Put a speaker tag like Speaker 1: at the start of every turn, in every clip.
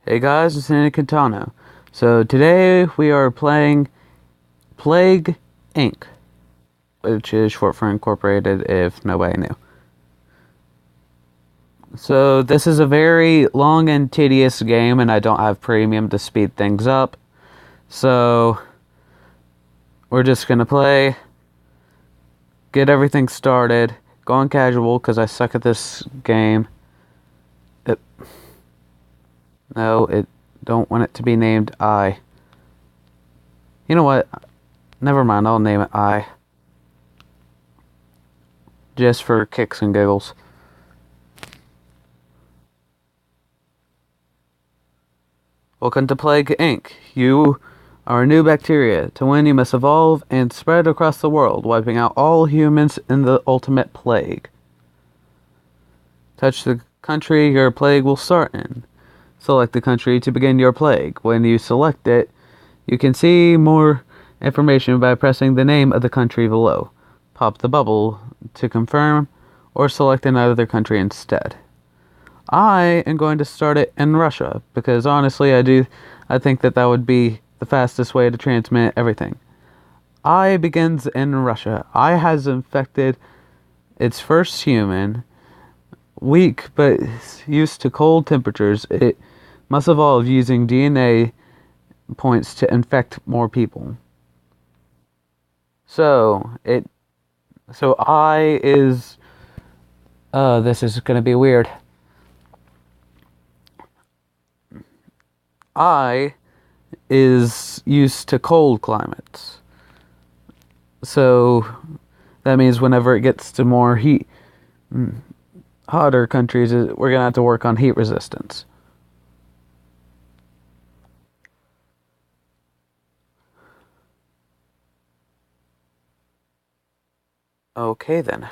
Speaker 1: Hey guys, it's Anakin. So today we are playing Plague Inc., which is short for Incorporated if nobody knew. So this is a very long and tedious game and I don't have premium to speed things up. So we're just gonna play, get everything started, go on casual because I suck at this game. No, don't want it to be named I. You know what? Never mind, I'll name it I. Just for kicks and giggles. Welcome to Plague Inc. You are a new bacteria. To win, you must evolve and spread across the world, wiping out all humans in the ultimate plague. Touch the country your plague will start in. Select the country to begin your plague. When you select it, you can see more information by pressing the name of the country below. Pop the bubble to confirm, or select another country instead. I am going to start it in Russia because honestly I think that would be the fastest way to transmit everything. I begins in Russia. I has infected its first human. Weak but used to cold temperatures, it must evolve using DNA points to infect more people. So I is this is gonna be weird. I is used to cold climates. So that means whenever it gets to more hotter countries, we're going to have to work on heat resistance. Okay then.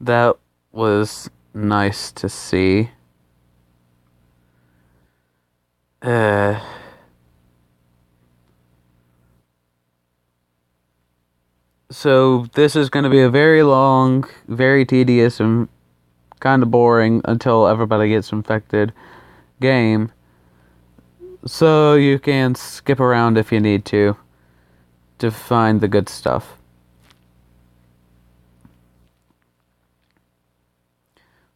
Speaker 1: That was nice to see. So this is going to be a very long, very tedious, and kind of boring until everybody gets infected game. So you can skip around if you need to find the good stuff.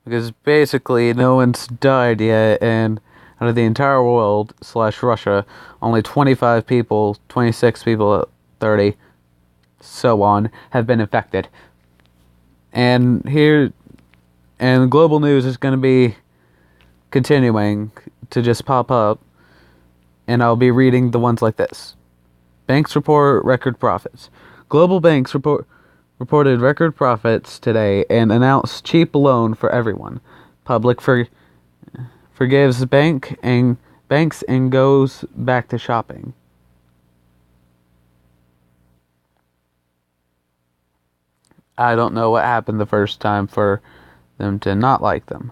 Speaker 1: Because basically no one's died yet, and out of the entire world / Russia, only 25 people, 26 people, 30, so on, have been infected. And global news is going to be continuing to just pop up, and I'll be reading the ones like this. Banks report record profits. Global banks reported record profits today and announced cheap loan for everyone. Public forgives banks and goes back to shopping. I don't know what happened the first time for them to not like them.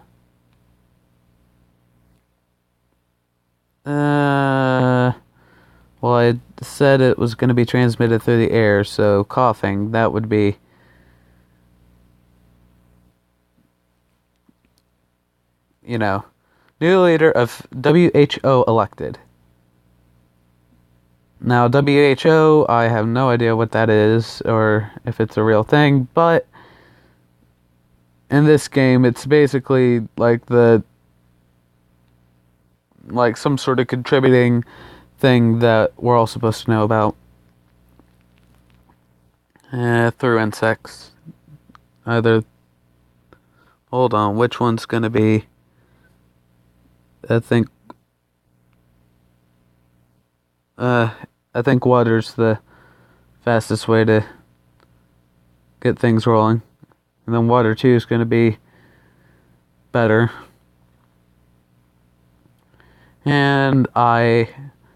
Speaker 1: Well, I said it was going to be transmitted through the air, so coughing, that would be... new leader of WHO elected. Now, WHO, I have no idea what that is, or if it's a real thing, but in this game, it's basically like some sort of contributing thing that we're all supposed to know about. Through insects. Hold on, which one's gonna be... I think water's the fastest way to get things rolling. And then water 2 is going to be better. And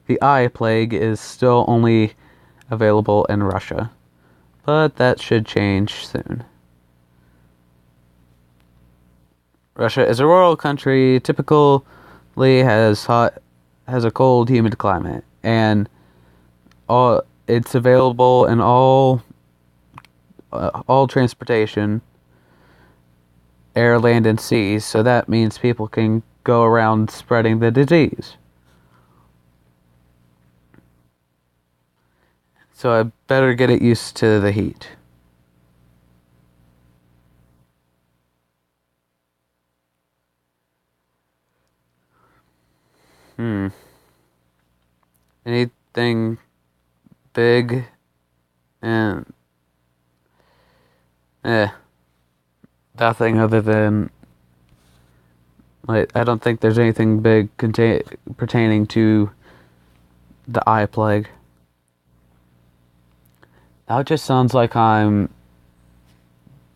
Speaker 1: the eye plague is still only available in Russia. But that should change soon. Russia is a rural country, typically has a cold, humid climate, and it's available in all transportation. air, land, and seas, so that means people can go around spreading the disease. So I better get it used to the heat. Hmm. Anything big and nothing other than like I don't think there's anything big pertaining to the eye plague. Now it just sounds like I'm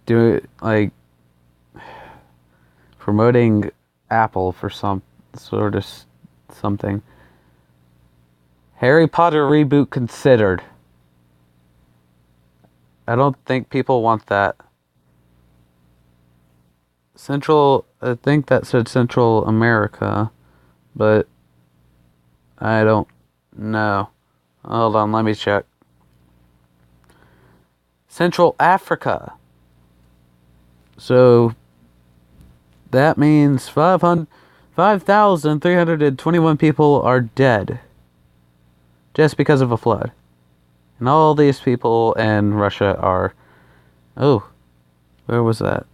Speaker 1: doing like promoting Apple for some sort of something. Harry Potter reboot considered. I don't think people want that. I think that said Central America, but I don't know. Hold on, let me check. Central Africa. So that means 5,321 people are dead just because of a flood. And all these people in Russia are... Oh, where was that?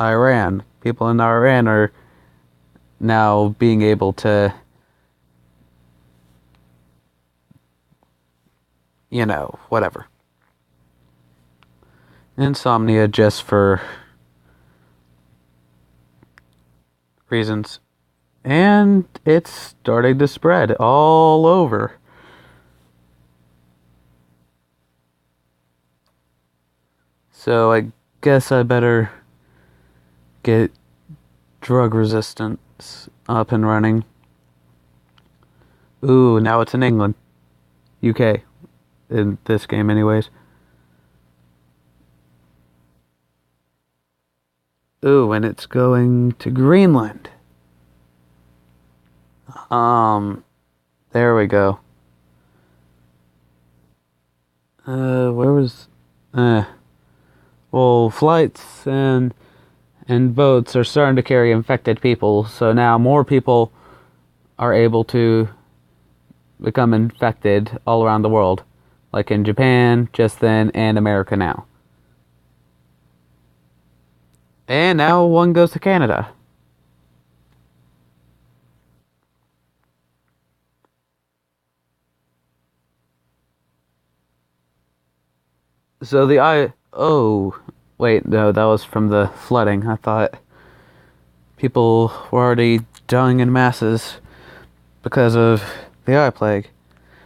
Speaker 1: Iran. People in Iran are now being able to, whatever. Insomnia just for reasons. And it's starting to spread all over. So I guess I better get drug resistance up and running. Ooh, now it's in England. UK. In this game anyways. Ooh, and it's going to Greenland. There we go. Where was... Well, flights and boats are starting to carry infected people, so now more people are able to become infected all around the world, like in Japan just then and America now. And now one goes to Canada. So oh, wait, no, that was from the flooding. I thought people were already dying in masses because of the eye plague.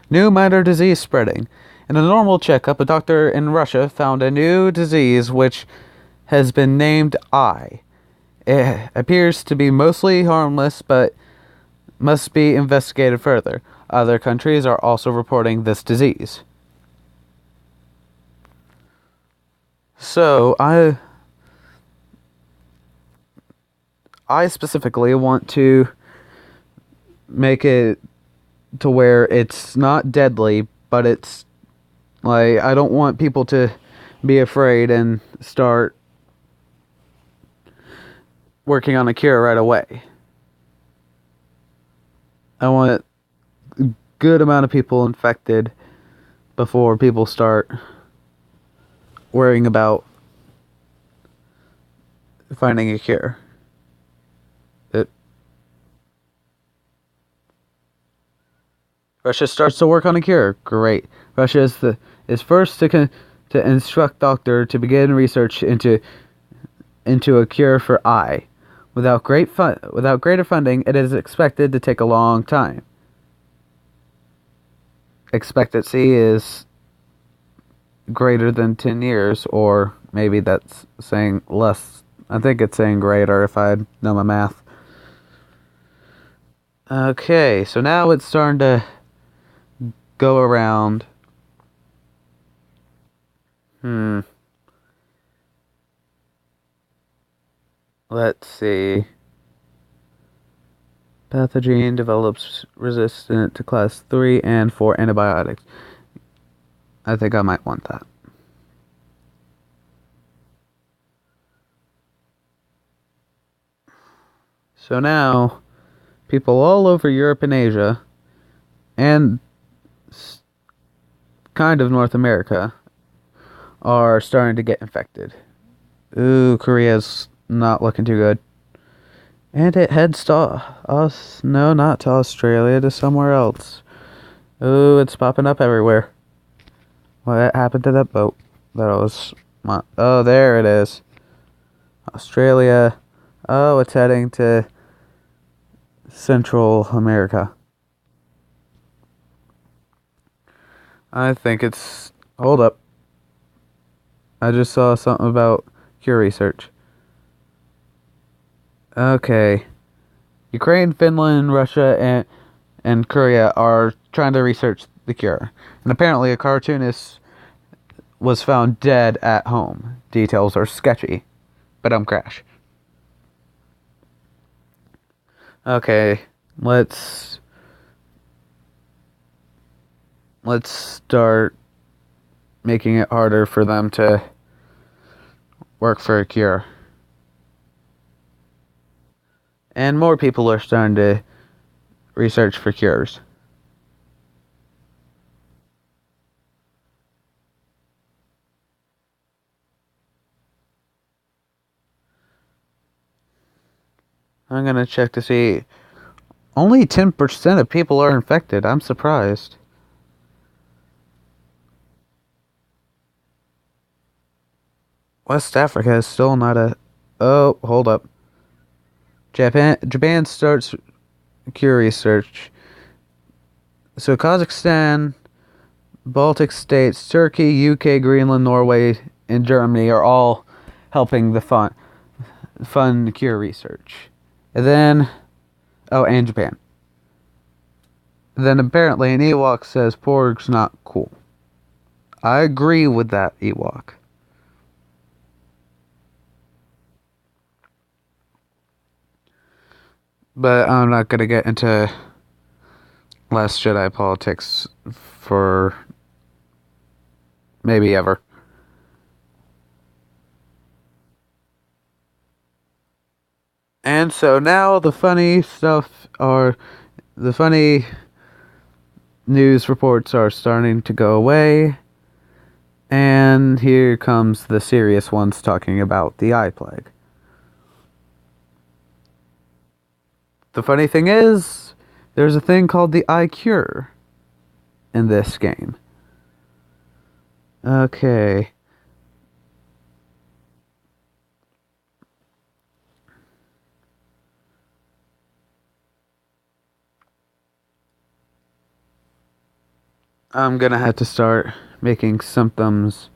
Speaker 1: New minor disease spreading. In a normal checkup, a doctor in Russia found a new disease which has been named eye. It appears to be mostly harmless, but must be investigated further. Other countries are also reporting this disease. So, I specifically want to make it to where it's not deadly, but it's like I don't want people to be afraid and start working on a cure right away. I want a good amount of people infected before people start worrying about finding a cure. Russia starts to work on a cure. Great. Russia is first to instruct doctor to begin research into a cure for eye. Without greater funding, it is expected to take a long time. Expectancy is greater than 10 years, or maybe that's saying less. I think it's saying greater if I know my math. Okay, so now it's starting to go around. Let's see. Pathogen develops resistant to class 3 and 4 antibiotics. I think I might want that. So now, people all over Europe and Asia, and kind of North America, are starting to get infected. Ooh, Korea's not looking too good. And it heads to us. No, not to Australia, to somewhere else. Ooh, it's popping up everywhere. What happened to that boat? Oh, there it is. Australia. Oh, it's heading to Central America. I think it's... Hold up. I just saw something about cure research. Okay. Ukraine, Finland, Russia, and Korea are trying to research the cure. And apparently a cartoonist was found dead at home. Details are sketchy. But crash. Okay, let's start making it harder for them to work for a cure. And more people are starting to research for cures. I'm gonna check to see. Only 10% of people are infected. I'm surprised. West Africa is still not a... Oh, hold up. Japan starts cure research. So Kazakhstan, Baltic states, Turkey, UK, Greenland, Norway, and Germany are all helping the fund cure research. And then... Oh, and Japan. Then apparently an Ewok says Porg's not cool. I agree with that Ewok. But I'm not gonna get into Last Jedi politics for maybe ever. And so now the funny news reports are starting to go away. And here comes the serious ones talking about the eye plague. The funny thing is, there's a thing called the eye cure in this game. Okay. I'm gonna have to start making symptoms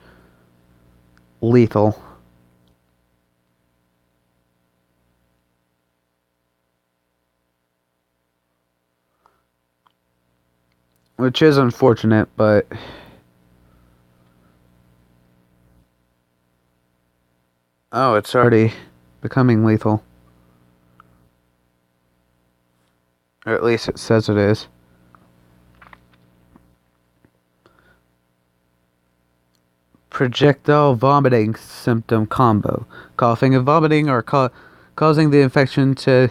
Speaker 1: lethal. Which is unfortunate, but... Oh, it's already becoming lethal. Or at least it says it is. Projectile vomiting symptom combo. Coughing and vomiting are causing the infection to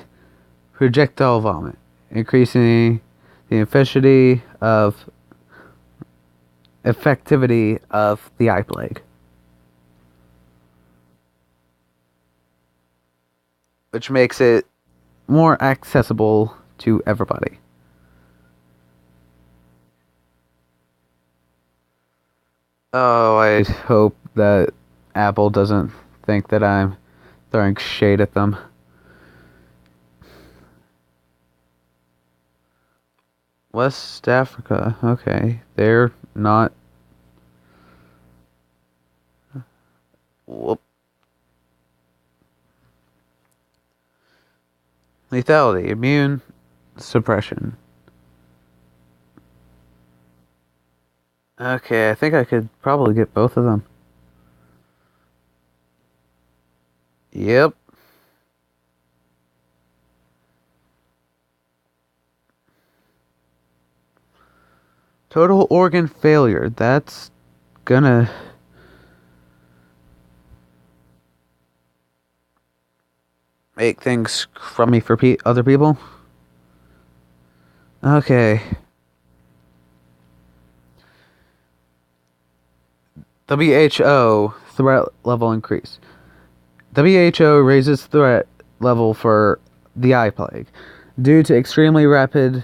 Speaker 1: projectile vomit, increasing the effectivity of the eye plague. Which makes it more accessible to everybody. Oh, I hope that Apple doesn't think that I'm throwing shade at them. West Africa, okay. They're not... Whoop. Lethality, immune suppression. Okay, I think I could probably get both of them. Yep. Total organ failure. That's gonna... make things crummy for other people. Okay. WHO threat level increase. WHO raises threat level for the eye plague due to extremely rapid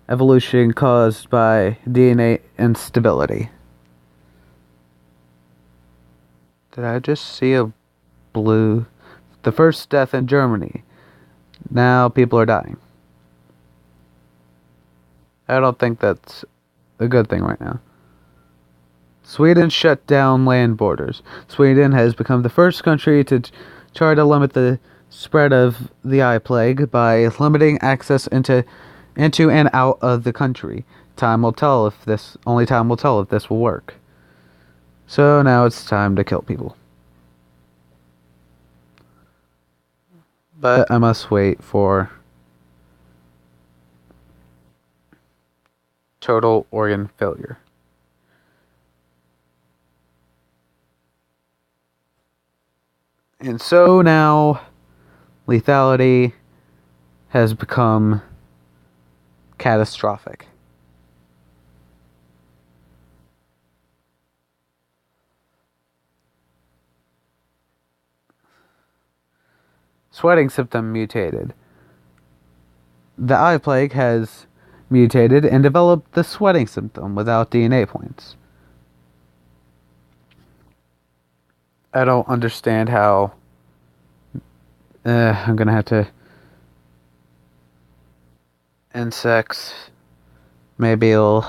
Speaker 1: evolution caused by DNA instability. Did I just see a blue? The first death in Germany. Now people are dying. I don't think that's a good thing right now. Sweden shut down land borders. Sweden has become the first country to try to limit the spread of the eye plague by limiting access into and out of the country. Time will tell if this will work. So now it's time to kill people. But I must wait for total organ failure. And so now lethality has become catastrophic. Sweating symptom mutated. The eye plague has mutated and developed the sweating symptom without DNA points. I don't understand how. I'm gonna have to. Insects. Maybe it'll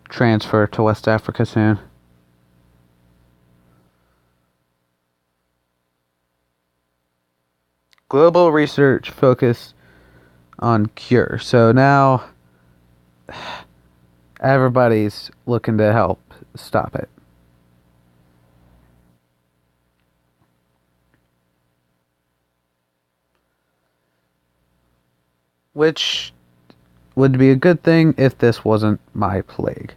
Speaker 1: transfer to West Africa soon. Global research focused on cure. So now everybody's looking to help stop it. Which would be a good thing if this wasn't my plague.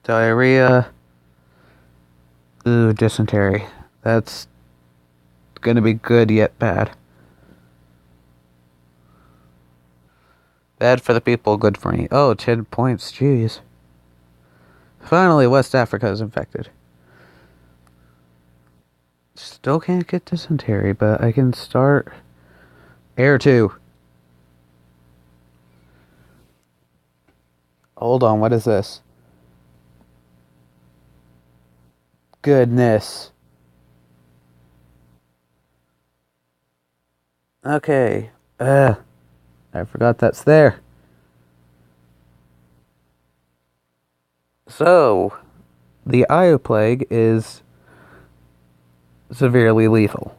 Speaker 1: Diarrhea. Ooh, dysentery. That's gonna be good yet bad. Bad for the people, good for me. Oh, 10 points, jeez. Finally, West Africa is infected. Still can't get dysentery, but I can start air 2. Hold on, what is this? Goodness. Okay. I forgot that's there. So, the eye plague is severely lethal.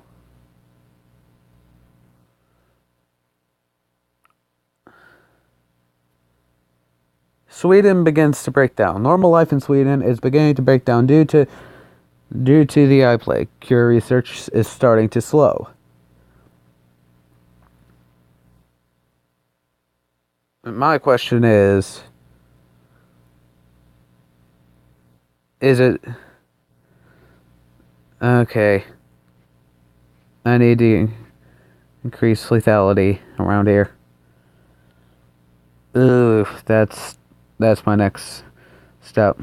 Speaker 1: Sweden begins to break down. Normal life in Sweden is beginning to break down due to the eye plague. Cure research is starting to slow. My question is it okay? I need to increase lethality around here. Ooh, that's my next step.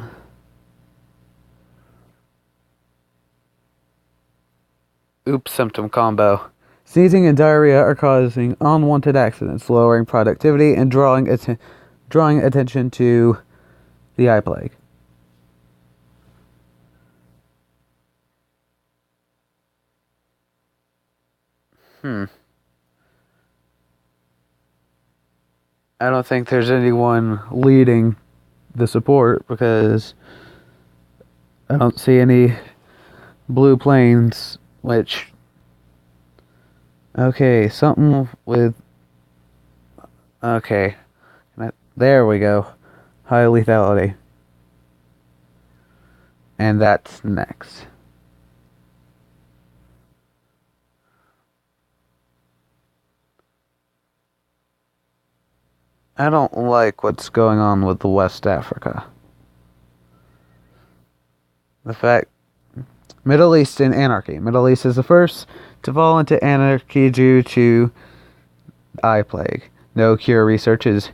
Speaker 1: Oops, symptom combo. Sneezing and diarrhea are causing unwanted accidents, lowering productivity, and drawing attention to the eye plague. I don't think there's anyone leading the support because I don't see any blue planes, which... Okay, something with... Okay. There we go. High lethality. And that's next. I don't like what's going on with the West Africa. The fact Middle East in anarchy. Middle East is the first to fall into anarchy due to eye plague. No cure researches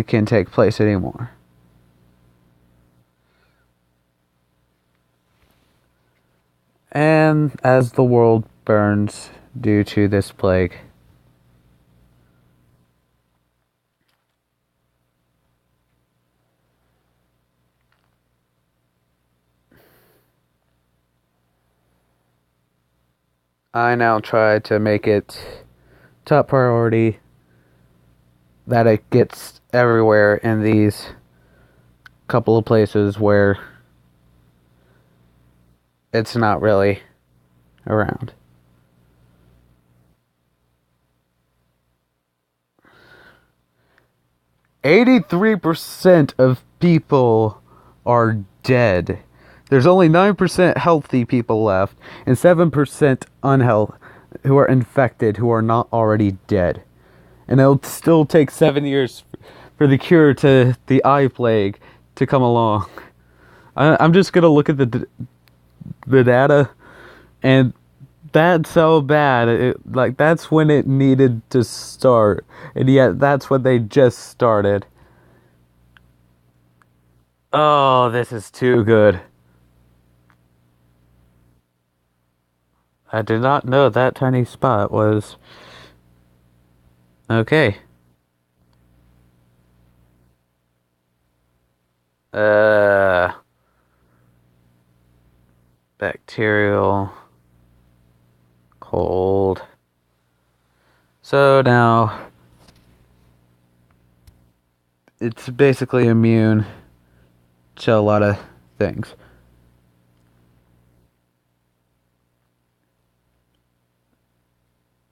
Speaker 1: can take place anymore. And as the world burns due to this plague, I now try to make it top priority that it gets everywhere in these couple of places where it's not really around. %83 of people are dead. There's only 9% healthy people left, and 7% unhealthy who are infected who are not already dead. And it'll still take 7 years for the cure to the eye plague to come along. I'm just gonna look at the data, and that's so bad. That's when it needed to start, and yet that's when they just started. Oh, this is too good. I did not know that tiny spot was... Okay. Bacterial... Cold... So now... It's basically immune to a lot of things.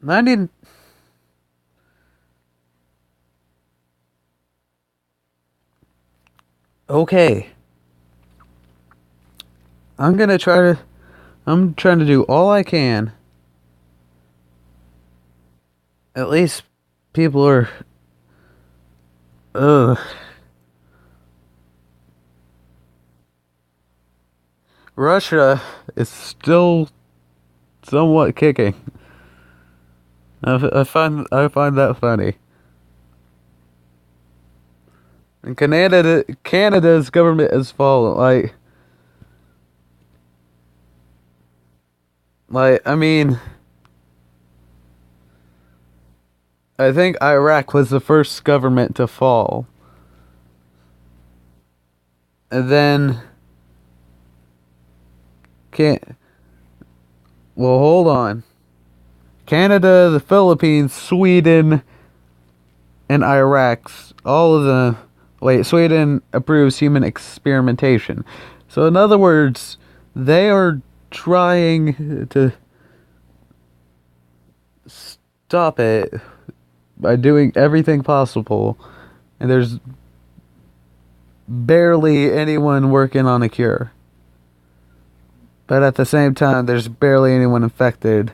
Speaker 1: I need... Okay. I'm trying to do all I can. At least people are... Ugh. Russia is still somewhat kicking. I find that funny. And Canada's government has fallen. I mean, I think Iraq was the first government to fall. And then well, hold on. Canada, the Philippines, Sweden, and Iraq, all of the... Wait, Sweden approves human experimentation. So in other words, they are trying to stop it by doing everything possible. And there's barely anyone working on a cure. But at the same time, there's barely anyone infected.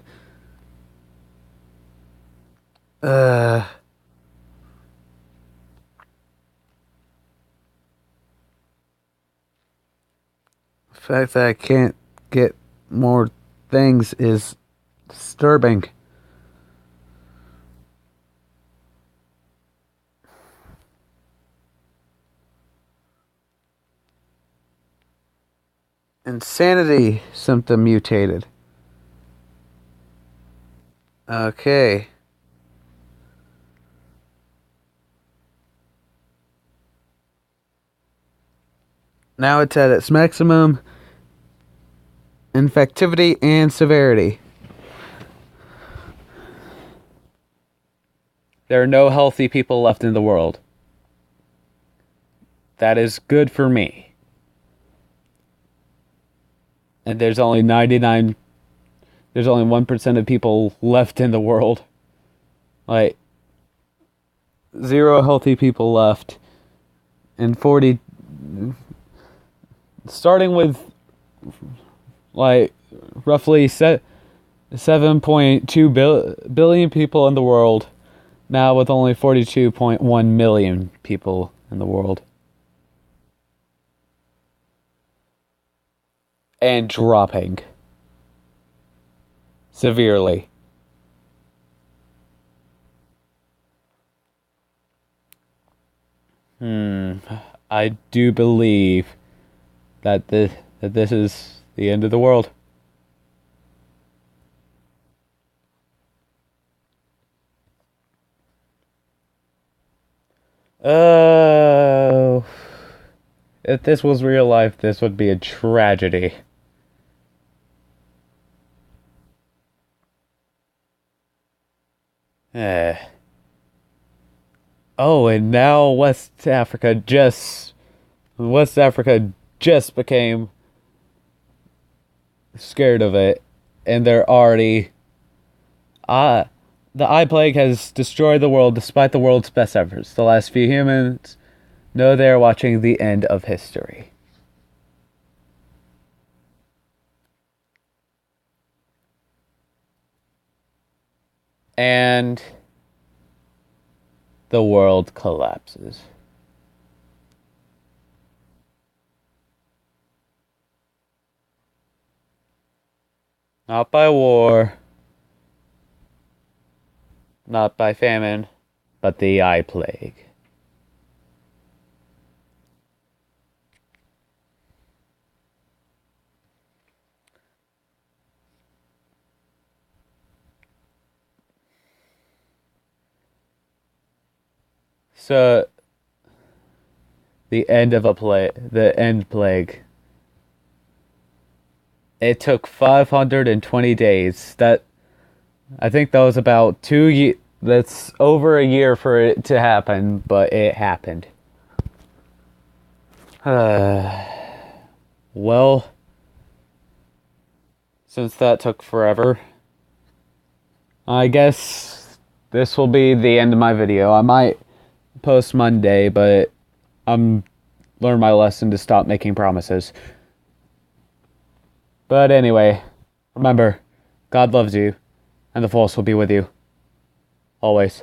Speaker 1: The fact that I can't get more things is disturbing. Insanity symptom mutated. Okay. Now it's at its maximum infectivity and severity. There are no healthy people left in the world. That is good for me. And there's only 1% of people left in the world. 0 healthy people left. And 40... Starting with, roughly 7.2 billion people in the world. Now with only 42.1 million people in the world. And dropping. Severely. I do believe that this is the end of the world. Oh, if this was real life, this would be a tragedy. Eh. Oh, and now West Africa just became scared of it, and they're already the eye plague has destroyed the world despite the world's best efforts. The last few humans know they are watching the end of history. And the world collapses. Not by war, not by famine, but the eye plague. So, the end plague. It took 520 days. I think that was about 2 years. That's over a year for it to happen, but it happened. Well, since that took forever, I guess this will be the end of my video. I might post Monday, but I'm learned my lesson to stop making promises. But anyway, remember, God loves you, and the Force will be with you. Always.